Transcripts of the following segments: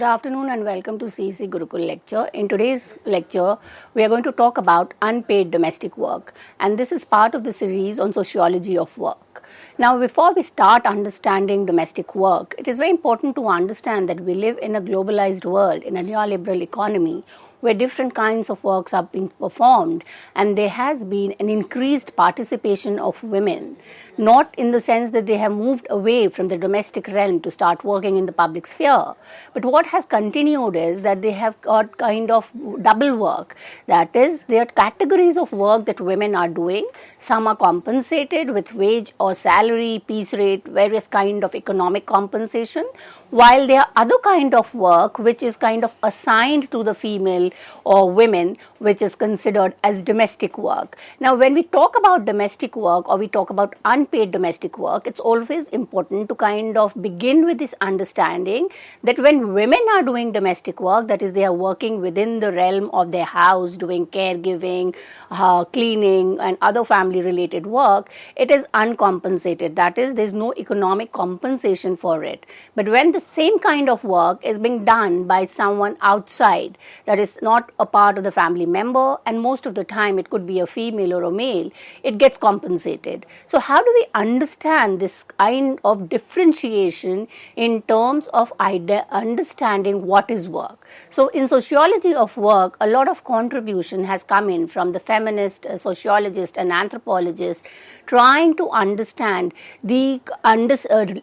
Good afternoon and welcome to CEC Gurukul lecture. In today's lecture, we are going to talk about unpaid domestic work, and this is part of the series on sociology of work. Now, before we start understanding domestic work, it is very important to understand that we live in a globalized world, in a neoliberal economy, where different kinds of works are being performed, and there has been an increased participation of women, not in the sense that they have moved away from the domestic realm to start working in the public sphere, but what has continued is that they have got kind of double work. That is, there are categories of work that women are doing. Some are compensated with wage or salary, piece rate, various kind of economic compensation, while there are other kind of work which is kind of assigned to the female or women, which is considered as domestic work. Now, when we talk about domestic work or we talk about unpaid domestic work, it's always important to kind of begin with this understanding that when women are doing domestic work, that is, they are working within the realm of their house, doing caregiving, cleaning, and other family related work, it is uncompensated. That is, there's no economic compensation for it. But when the same kind of work is being done by someone outside, that is not a part of the family member, and most of the time it could be a female or a male, it gets compensated. So how do we understand this kind of differentiation in terms of understanding what is work? So in sociology of work, a lot of contribution has come in from the feminist, sociologist and anthropologist trying to understand the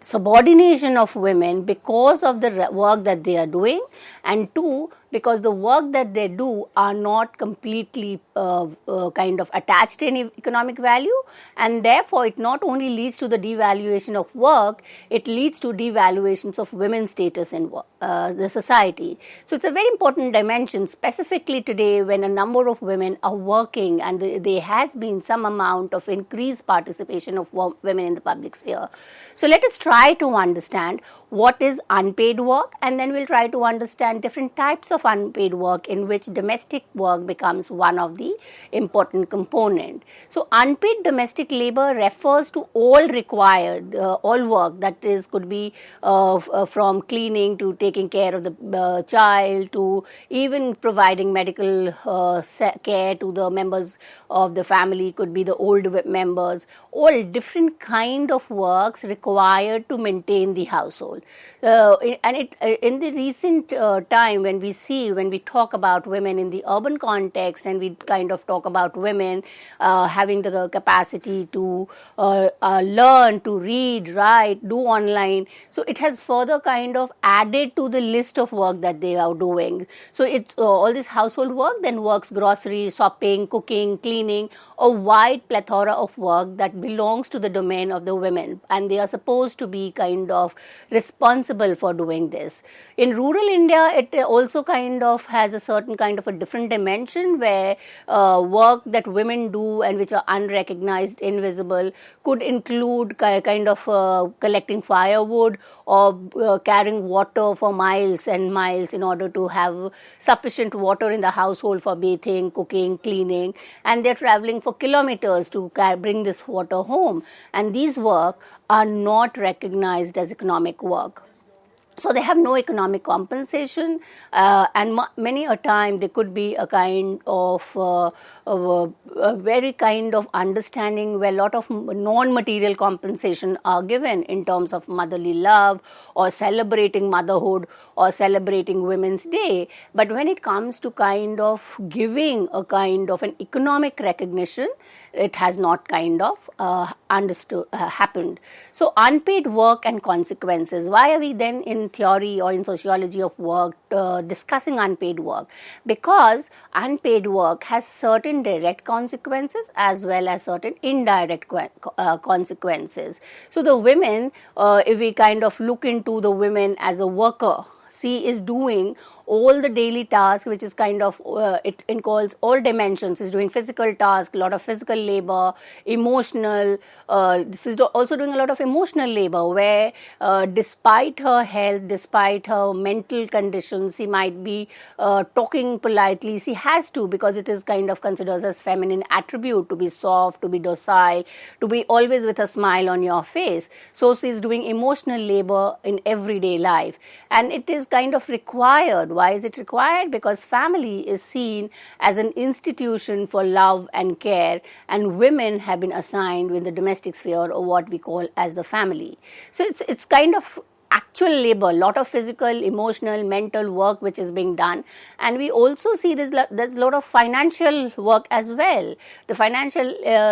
subordination of women because of the work that they are doing, and two, because the work that they do are not completely kind of attached to any economic value, and therefore it not only leads to the devaluation of work, it leads to devaluations of women's status in the society. So it's a very important dimension, specifically today when a number of women are working and there has been some amount of increased participation of women in the public sphere. So let us try to understand what is unpaid work, and then we'll try to understand different types of unpaid work in which domestic work becomes one of the important component. So unpaid domestic labor refers to all required, all work, that is, could be from cleaning to taking care of the child to even providing medical care to the members of the family, could be the old members, all different kind of works required to maintain the household. And in the recent time, when we talk about women in the urban context, and we kind of talk about women having the capacity to learn, to read, write, do online, so it has further kind of added to the list of work that they are doing. So it's all this household work, then works groceries, shopping, cooking, cleaning, a wide plethora of work that belongs to the domain of the women, and they are supposed to be kind of responsible for doing this. In rural India, it also kind of has a certain kind of a different dimension where work that women do and which are unrecognized, invisible, could include kind of collecting firewood or carrying water for miles and miles in order to have sufficient water in the household for bathing, cooking, cleaning, and they're traveling for kilometers to bring this water home, and these work are not recognized as economic work. So they have no economic compensation, and many a time there could be a kind of a very kind of understanding where a lot of non-material compensation are given in terms of motherly love or celebrating motherhood or celebrating Women's Day. But when it comes to kind of giving a kind of an economic recognition, it has not kind of happened. So unpaid work and consequences. Why are we then in theory or in sociology of work discussing unpaid work? Because unpaid work has certain direct consequences as well as certain indirect consequences. So the women, if we kind of look into the women as a worker, she is doing all the daily tasks, which is kind of, it involves all dimensions. Is doing physical tasks, a lot of physical labor, emotional, this is also doing a lot of emotional labor, where despite her health, despite her mental conditions, she might be talking politely. She has to, because it is kind of considered as feminine attribute to be soft, to be docile, to be always with a smile on your face. So she is doing emotional labor in everyday life, and it is kind of required. Why is it required? Because family is seen as an institution for love and care, and women have been assigned with the domestic sphere, or what we call as the family. So it's kind of actual labor, lot of physical, emotional, mental work which is being done. And we also see there's a lot of financial work as well. The financial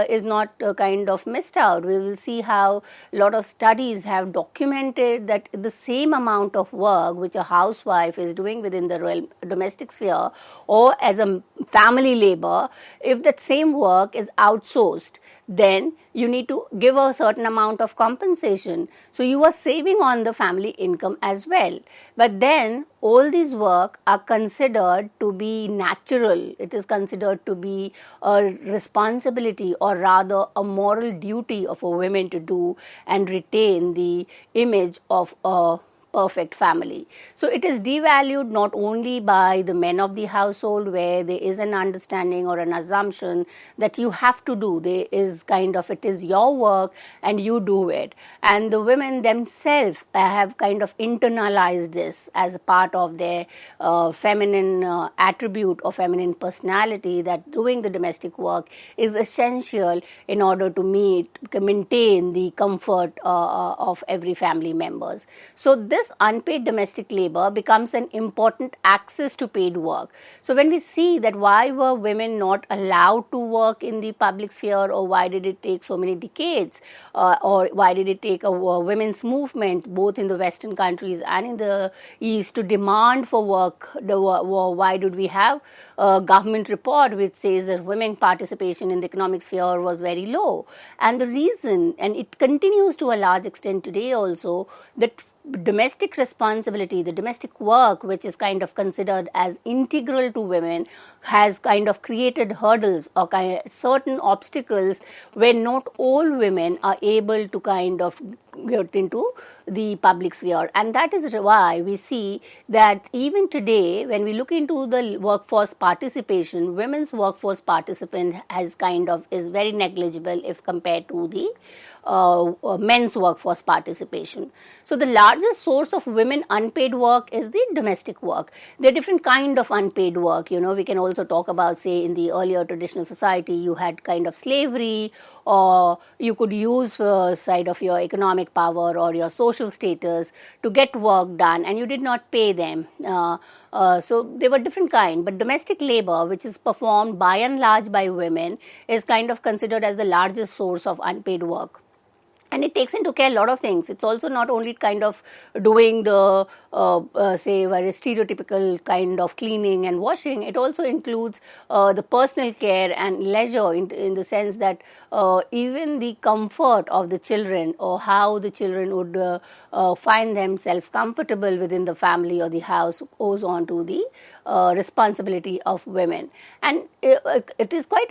is not kind of missed out. We will see how a lot of studies have documented that the same amount of work which a housewife is doing within the realm, domestic sphere, or as a family labor, if that same work is outsourced, then you need to give a certain amount of compensation. So you are saving on the family income as well. But then all these work are considered to be natural. It is considered to be a responsibility, or rather a moral duty of a woman to do and retain the image of a perfect family. So it is devalued not only by the men of the household, where there is an understanding or an assumption that you have to do. There is kind of, it is your work and you do it. And the women themselves have kind of internalized this as a part of their feminine attribute or feminine personality, that doing the domestic work is essential in order to maintain the comfort of every family members. So this unpaid domestic labor becomes an important access to paid work. So when we see that, why were women not allowed to work in the public sphere, or why did it take so many decades, or why did it take a women's movement both in the Western countries and in the East to demand for work? Why did we have a government report which says that women participation in the economic sphere was very low? And the reason, and it continues to a large extent today also, that domestic responsibility, the domestic work, which is kind of considered as integral to women, has kind of created hurdles or certain obstacles where not all women are able to kind of get into the public sphere. And that is why we see that even today, when we look into the workforce participation, women's workforce participant has kind of is very negligible if compared to the men's workforce participation. So the largest source of women unpaid work is the domestic work. There are different kind of unpaid work. We can also talk about, say, in the earlier traditional society, you had kind of slavery, or you could use side of your economic power or your social status to get work done, and you did not pay them. So they were different kind. But domestic labor, which is performed by and large by women, is kind of considered as the largest source of unpaid work. And it takes into care a lot of things. It's also not only kind of doing the, say, very stereotypical kind of cleaning and washing. It also includes the personal care and leisure in the sense that even the comfort of the children, or how the children would find themselves comfortable within the family or the house, goes on to the responsibility of women. And it is quite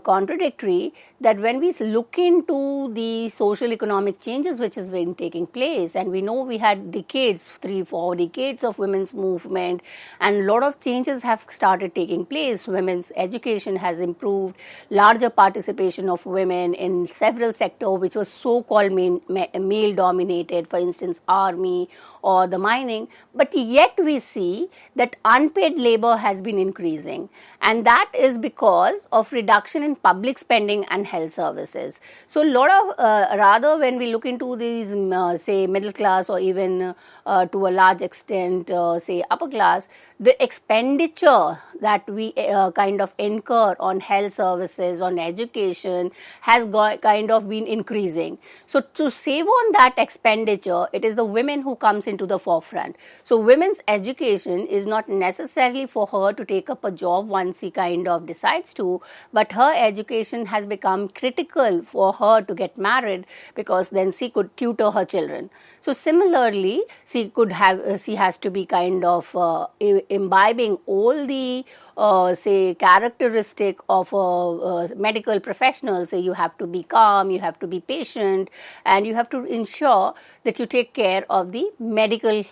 contradictory that when we look into the social economic changes which has been taking place, and we know we had decades, 3-4 decades of women's movement, and a lot of changes have started taking place. Women's education has improved, larger participation of women in several sectors which was so-called male dominated, for instance army or the mining, but yet we see that unpaid labor has been increasing, and that is because of reduction in public spending and health services. So a lot of rather when we look into these say middle class, or even to a large extent say upper class, the expenditure that we kind of incur on health services, on education, has kind of been increasing. So to save on that expenditure, it is the women who comes into the forefront. So women's education is not necessarily necessarily for her to take up a job once she kind of decides to, but her education has become critical for her to get married, because then she could tutor her children. So similarly, she has to be kind of imbibing all the say characteristic of a medical professional. Say you have to be calm, you have to be patient, and you have to ensure that you take care of the medical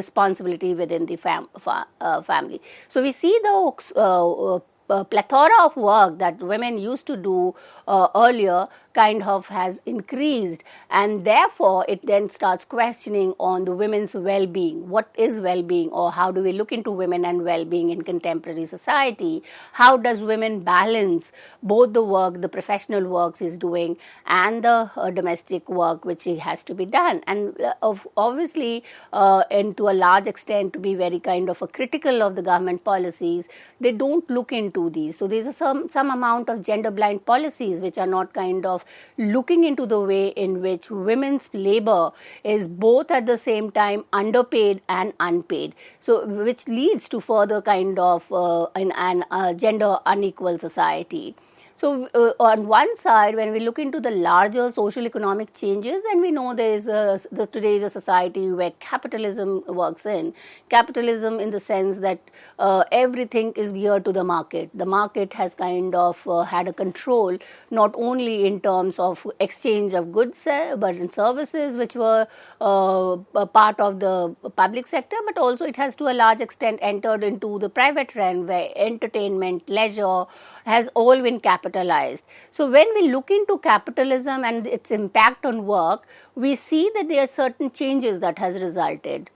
responsibility within the family. So we see the plethora of work that women used to do earlier kind of has increased, and therefore it then starts questioning on the women's well-being. What is well-being, or how do we look into women and well-being in contemporary society? How does women balance both the work, the professional work is doing, and the domestic work which has to be done? And obviously, and to a large extent, to be very kind of a critical of the government policies, they don't look into these. So there's some amount of gender blind policies which are not kind of looking into the way in which women's labor is both at the same time underpaid and unpaid. So which leads to further kind of an gender unequal society. So on one side, when we look into the larger social economic changes, and we know today is a society where capitalism works in. Capitalism in the sense that everything is geared to the market. The market has kind of had a control, not only in terms of exchange of goods, but in services which were a part of the public sector, but also it has to a large extent entered into the private realm, where entertainment, leisure has all been capitalized. So when we look into capitalism and its impact on work, we see that there are certain changes that has resulted.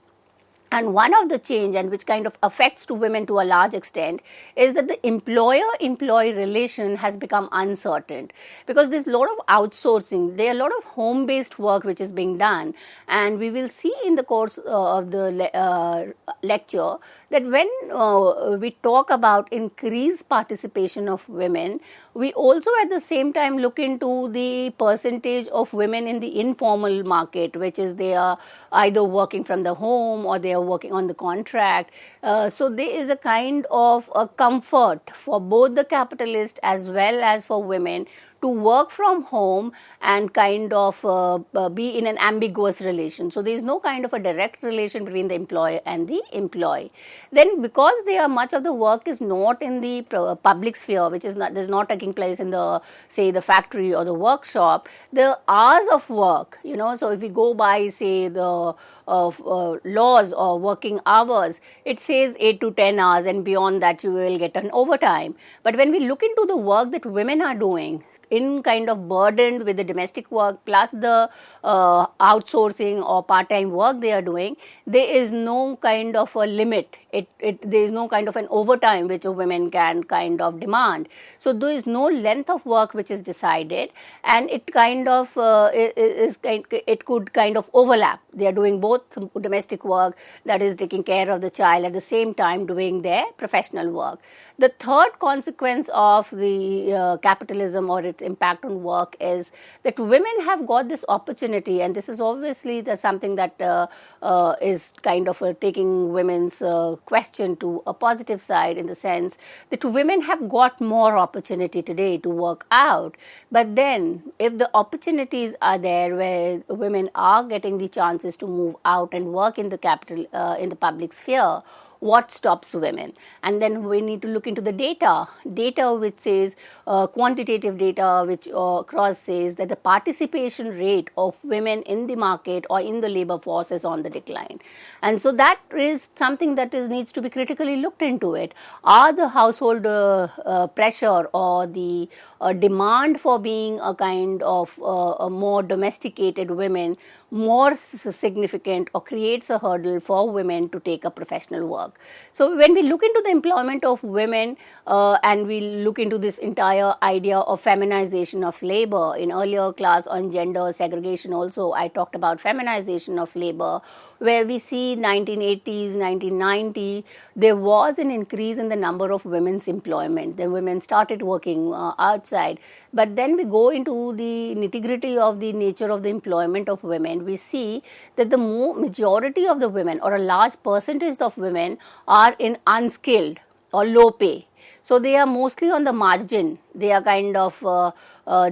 And one of the change, and which kind of affects to women to a large extent, is that the employer-employee relation has become uncertain, because there's a lot of outsourcing. There are a lot of home-based work which is being done, and we will see in the course of the lecture that when we talk about increased participation of women, we also at the same time look into the percentage of women in the informal market, which is they are either working from the home or they are working on the contract. So there is a kind of a comfort for both the capitalist as well as for women to work from home and kind of be in an ambiguous relation. So there is no kind of a direct relation between the employer and the employee. Then because much of the work is not in the public sphere, which is not taking place in the, say, the factory or the workshop, the hours of work, so if we go by, say, the laws or working hours, it says 8 to 10 hours, and beyond that you will get an overtime. But when we look into the work that women are doing, in kind of burdened with the domestic work plus the outsourcing or part-time work they are doing, there is no kind of a limit. There is no kind of an overtime which a women can kind of demand. So there is no length of work which is decided, and it kind of it could kind of overlap. They are doing both domestic work, that is taking care of the child, at the same time doing their professional work. The third consequence of the capitalism or its impact on work is that women have got this opportunity, and this is obviously something that is kind of taking women's question to a positive side, in the sense that women have got more opportunity today to work out. But then if the opportunities are there where women are getting the chances to move out and work in the in the public sphere, what stops women? And then we need to look into the data which says quantitative data which across says that the participation rate of women in the market or in the labor force is on the decline. And so that is something that needs to be critically looked into. It are the household pressure or the demand for being a kind of a more domesticated women more significant, or creates a hurdle for women to take up professional work. So when we look into the employment of women and we look into this entire idea of feminization of labor, in earlier class on gender segregation also I talked about feminization of labor. where we see 1980s, 1990, there was an increase in the number of women's employment. The women started working outside. But then we go into the nitty-gritty of the nature of the employment of women. We see that the majority of the women, or a large percentage of women, are in unskilled or low pay. So they are mostly on the margin. They are kind of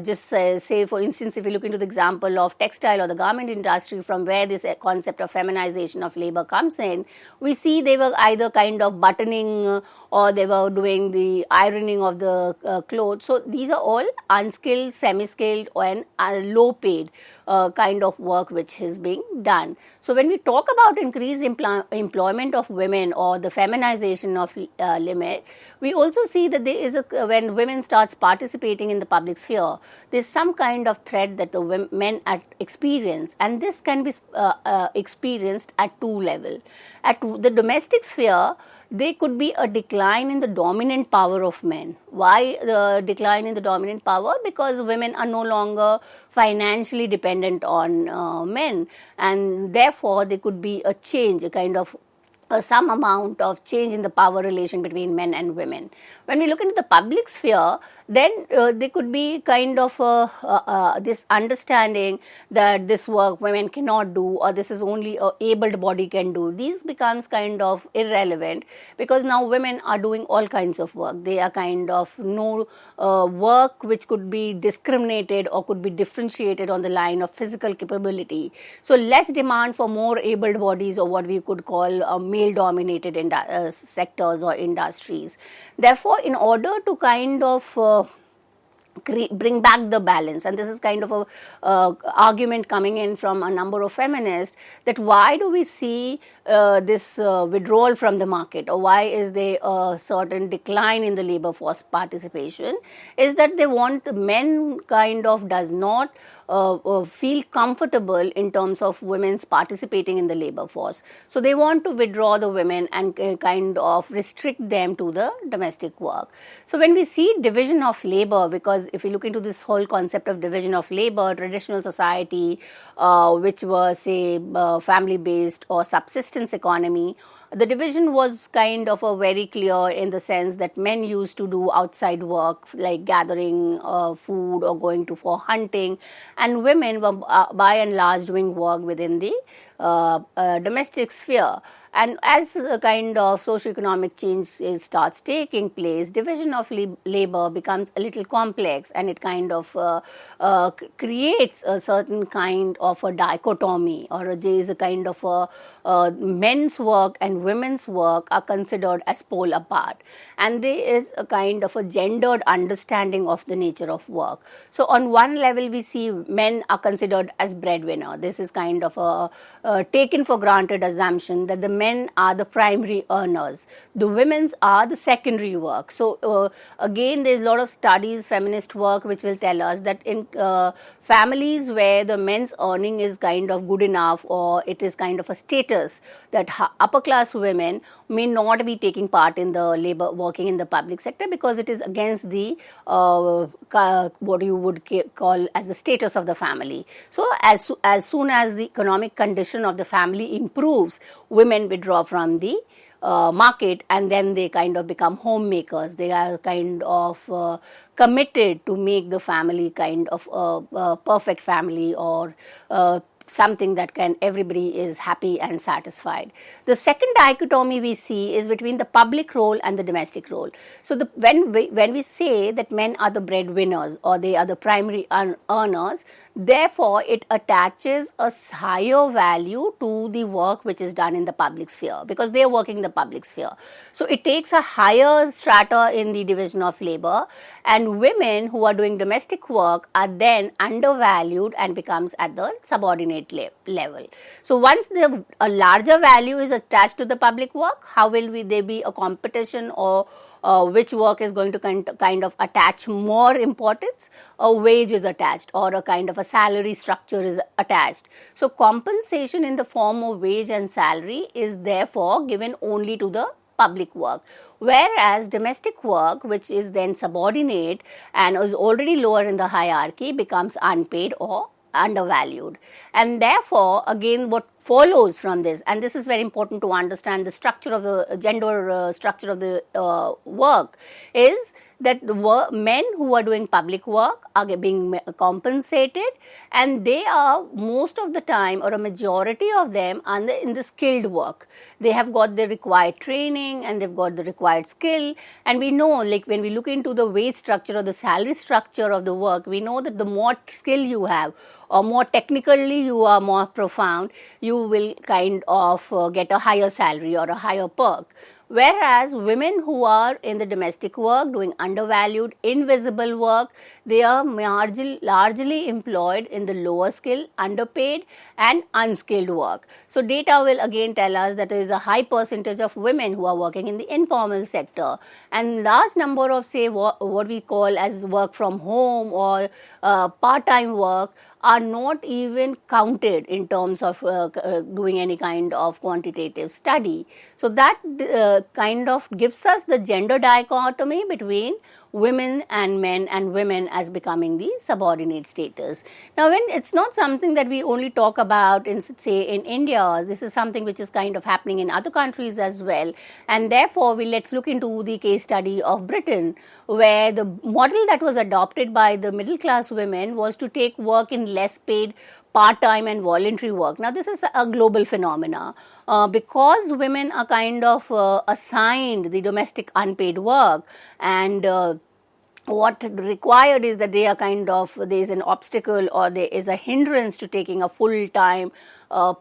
just say for instance, if you look into the example of textile or the garment industry, from where this concept of feminization of labor comes in, we see they were either kind of buttoning or they were doing the ironing of the clothes. So these are all unskilled, semi-skilled and low paid kind of work which is being done. So when we talk about increased employment of women or the feminization of limit, we also see that there is when women starts participating in the public sphere, there's some kind of threat that the men experience, and this can be experienced at two levels. At the domestic sphere, there could be a decline in the dominant power of men. Why the decline in the dominant power? Because women are no longer financially dependent on men, and therefore there could be a change, a kind of some amount of change in the power relation between men and women. When we look into the public sphere, then there could be kind of this understanding that this work women cannot do, or this is only a abled body can do. These becomes kind of irrelevant, because now women are doing all kinds of work. They are kind of no work which could be discriminated or could be differentiated on the line of physical capability. So less demand for more abled bodies, or what we could call male-dominated sectors or industries. Therefore, in order to kind of bring back the balance, and this is kind of a argument coming in from a number of feminists, that why do we see this withdrawal from the market, or why is there a certain decline in the labor force participation, is that they want men kind of does not feel comfortable in terms of women's participating in the labor force. So they want to withdraw the women and kind of restrict them to the domestic work. So when we see division of labor, because if you look into this whole concept of division of labor, traditional society, which was say family based or subsistence economy, the division was kind of a very clear in the sense that men used to do outside work like gathering food or going to for hunting, and women were by and large doing work within the domestic sphere. And as a kind of socio-economic change starts taking place, division of labor becomes a little complex, and it kind of creates a certain kind of a dichotomy, or there is a kind of a men's work and women's work are considered as pole apart, and there is a kind of a gendered understanding of the nature of work. So on one level we see men are considered as breadwinner. This is kind of a taken for granted assumption that the men are the primary earners, the women's are the secondary work. So again, there's a lot of studies, feminist work, which will tell us that in families where the men's earning is kind of good enough, or it is kind of a status, that upper class women may not be taking part in the labor working in the public sector, because it is against the what you would call as the status of the family. So as soon as the economic condition of the family improves, women withdraw from the market, and then they kind of become homemakers. They are kind of committed to make the family kind of a perfect family, or something that can everybody is happy and satisfied. The second dichotomy we see is between the public role and the domestic role. So when we say that men are the breadwinners, or they are the primary earners, therefore it attaches a higher value to the work which is done in the public sphere, because they are working in the public sphere. So it takes a higher strata in the division of labor, and women who are doing domestic work are then undervalued and becomes at the subordinate level. So once a larger value is attached to the public work, how will there be a competition, or which work is going to kind of attach more importance? A wage is attached, or a kind of a salary structure is attached. So compensation in the form of wage and salary is therefore given only to the public work, whereas domestic work, which is then subordinate and is already lower in the hierarchy, becomes unpaid or undervalued. And therefore again what follows from this, and this is very important to understand the structure of the gender structure of the work, is that men who are doing public work are being compensated, and they are most of the time, or a majority of them, are in the skilled work. They have got the required training and they've got the required skill, and we know, like when we look into the wage structure or the salary structure of the work, we know that the more skill you have or more technically you are more profound, you will kind of get a higher salary or a higher perk. Whereas women who are in the domestic work doing undervalued, invisible work, they are largely employed in the lower skill, underpaid and unskilled work. So data will again tell us that there is a high percentage of women who are working in the informal sector, and large number of, say, what we call as work from home or part-time work are not even counted in terms of doing any kind of quantitative study. So that kind of gives us the gender dichotomy between women and men, and women as becoming the subordinate status. Now, when it's not something that we only talk about in, say, in India, this is something which is kind of happening in other countries as well, and therefore let's look into the case study of Britain, where the model that was adopted by the middle class women was to take work in less paid part-time and voluntary work. Now, this is a global phenomena because women are kind of assigned the domestic unpaid work, and what required is that they are kind of, there is an obstacle or there is a hindrance to taking a full-time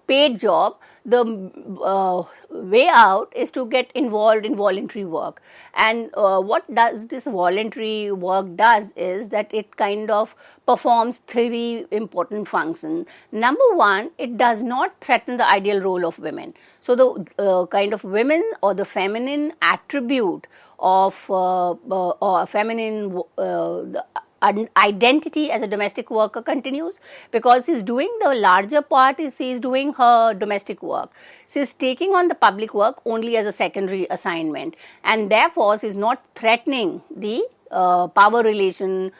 paid job. The way out is to get involved in voluntary work, and what does this voluntary work does is that it kind of performs three important functions. Number one, it does not threaten the ideal role of women. So the kind of women or the feminine attribute of or feminine identity as a domestic worker continues, because she's doing the larger part, is she's doing her domestic work. She's taking on the public work only as a secondary assignment, and therefore she's not threatening the power relation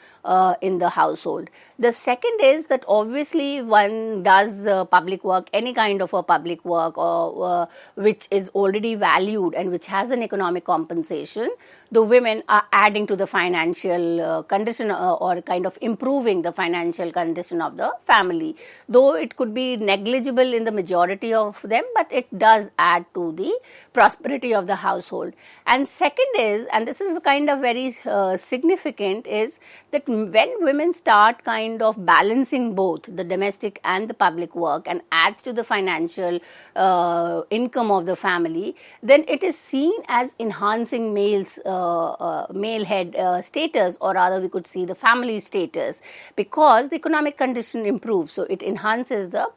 in the household. The second is that obviously one does public work, any kind of a public work or which is already valued and which has an economic compensation, the women are adding to the financial condition or kind of improving the financial condition of the family. Though it could be negligible in the majority of them, but it does add to the prosperity of the household. And second is, and this is kind of very significant, is that when women start kind of balancing both the domestic and the public work and adds to the financial income of the family, then it is seen as enhancing male head status, or rather we could see the family status, because the economic condition improves, so it enhances the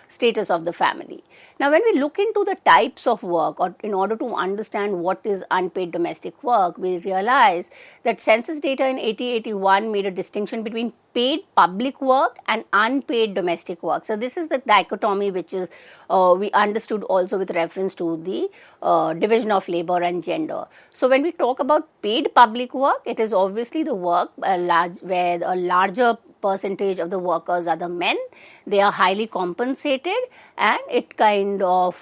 status of the family. Now, when we look into the types of work, or in order to understand what is unpaid domestic work, we realize that census data in 1881 made a distinction between paid public work and unpaid domestic work. So this is the dichotomy which is we understood also with reference to the division of labor and gender. So when we talk about paid public work, it is obviously the work where a larger percentage of the workers are the men. They are highly compensated, and it kind of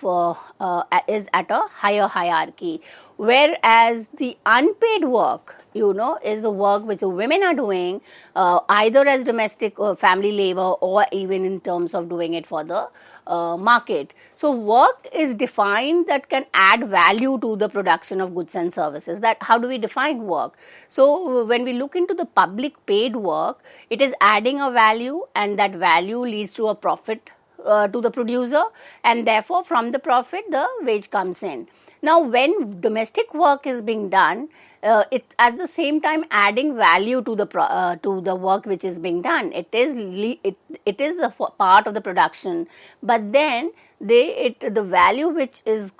is at a higher hierarchy. Whereas the unpaid work, is the work which the women are doing either as domestic or family labor, or even in terms of doing it for the market. So work is defined that can add value to the production of goods and services. That how do we define work? So when we look into the public paid work, it is adding a value, and that value leads to a profit to the producer, and therefore from the profit the wage comes in. Now, when domestic work is being done, it at the same time adding value to the work which is being done. It is a part of the production, but then the value which is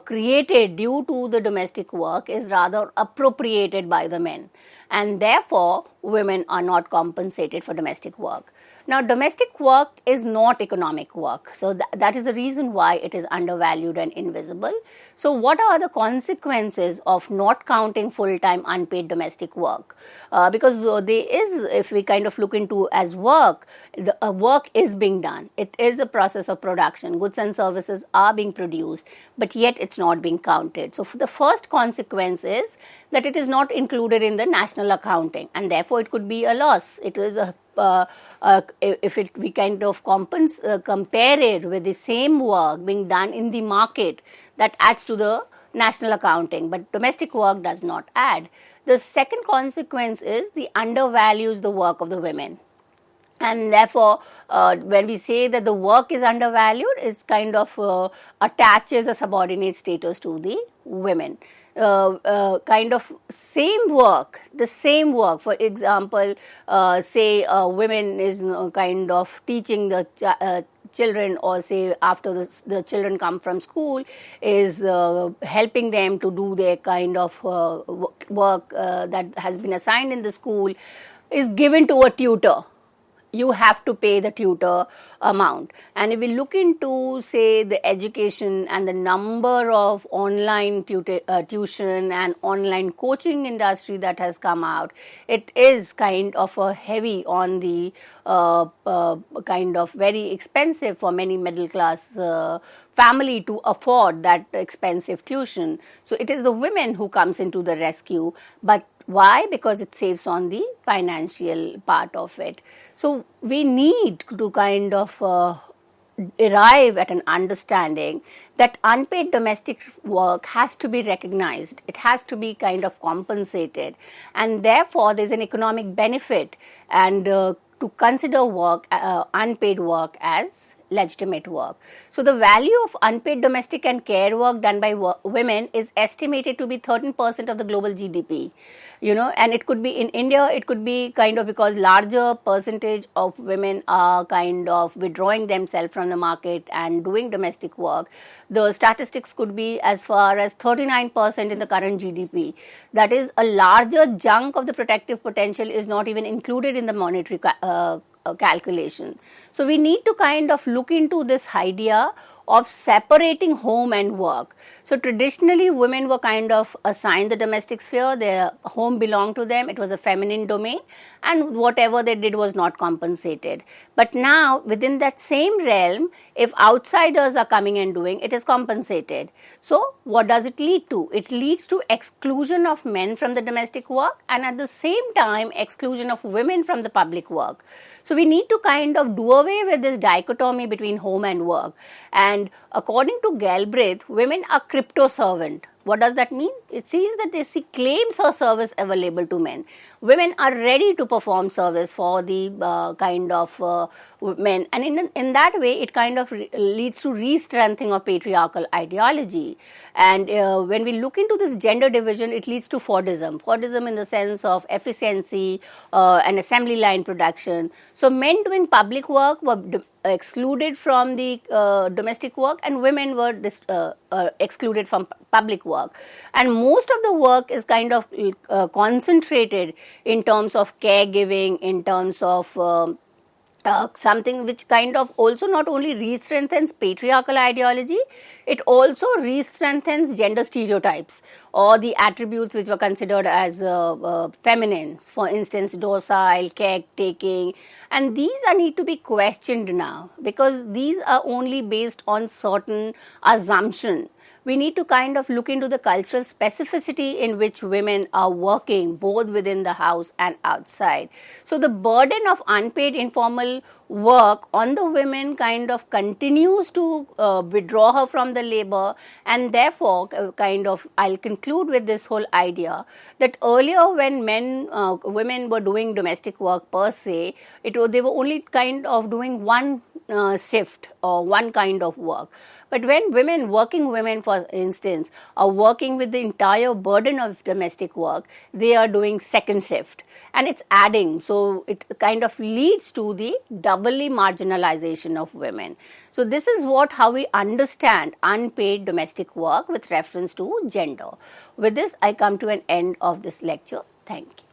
created due to the domestic work is rather appropriated by the men, and therefore women are not compensated for domestic work. Now, domestic work is not economic work. So, that is the reason why it is undervalued and invisible. So, what are the consequences of not counting full-time unpaid domestic work? Because there is, if we kind of look into as work, the work is being done. It is a process of production. Goods and services are being produced, but yet it's not being counted. So, the first consequence is that it is not included in the national accounting, and therefore it could be a loss. It is a if we kind of compare it with the same work being done in the market, that adds to the national accounting, but domestic work does not add. The second consequence is the undervalues the work of the women. And therefore, when we say that the work is undervalued, it kind of attaches a subordinate status to the women. Kind of the same work, for example, say women is kind of teaching the children, or say after the children come from school, is helping them to do their kind of work that has been assigned in the school, is given to a tutor. You have to pay the tutor amount. And if we look into, say, the education and the number of online tuition and online coaching industry that has come out, it is kind of a heavy on the kind of very expensive for many middle class family to afford that expensive tuition. So it is the women who comes into the rescue, but why? Because it saves on the financial part of it. So we need to kind of arrive at an understanding that unpaid domestic work has to be recognized. It has to be kind of compensated, and therefore there's an economic benefit, and to consider work, unpaid work, as legitimate work. So the value of unpaid domestic and care work done by women is estimated to be 13% of the global GDP. And it could be in India, it could be kind of because larger percentage of women are kind of withdrawing themselves from the market and doing domestic work. The statistics could be as far as 39% in the current GDP. That is, a larger chunk of the protective potential is not even included in the monetary calculation. So we need to kind of look into this idea of separating home and work. So traditionally, women were kind of assigned the domestic sphere. Their home belonged to them. It was a feminine domain, and whatever they did was not compensated. But now, within that same realm, if outsiders are coming and doing, it is compensated. So what does it lead to? It leads to exclusion of men from the domestic work, and at the same time, exclusion of women from the public work. So we need to kind of do away with this dichotomy between home and work. And according to Galbraith, women are crypto servant. What does that mean? It says that she claims her service available to men. Women are ready to perform service for the kind of men, and in that way, it kind of leads to re-strengthening of patriarchal ideology. And when we look into this gender division, it leads to Fordism. Fordism in the sense of efficiency and assembly line production. So men doing public work were excluded from the domestic work, and women were excluded from public work. And most of the work is kind of concentrated in terms of caregiving, in terms of something which kind of also not only re-strengthens patriarchal ideology, it also re-strengthens gender stereotypes or the attributes which were considered as feminine, for instance, docile, caretaking, and these need to be questioned now, because these are only based on certain assumption. We need to kind of look into the cultural specificity in which women are working, both within the house and outside. So the burden of unpaid informal work on the women kind of continues to withdraw her from the labor, and therefore kind of I'll conclude with this whole idea that earlier when women were doing domestic work per se, they were only kind of doing one shift or one kind of work. But when working women, for instance, are working with the entire burden of domestic work, they are doing second shift, and it's adding. So it kind of leads to the doubly marginalization of women. So this is how we understand unpaid domestic work with reference to gender. With this, I come to an end of this lecture. Thank you.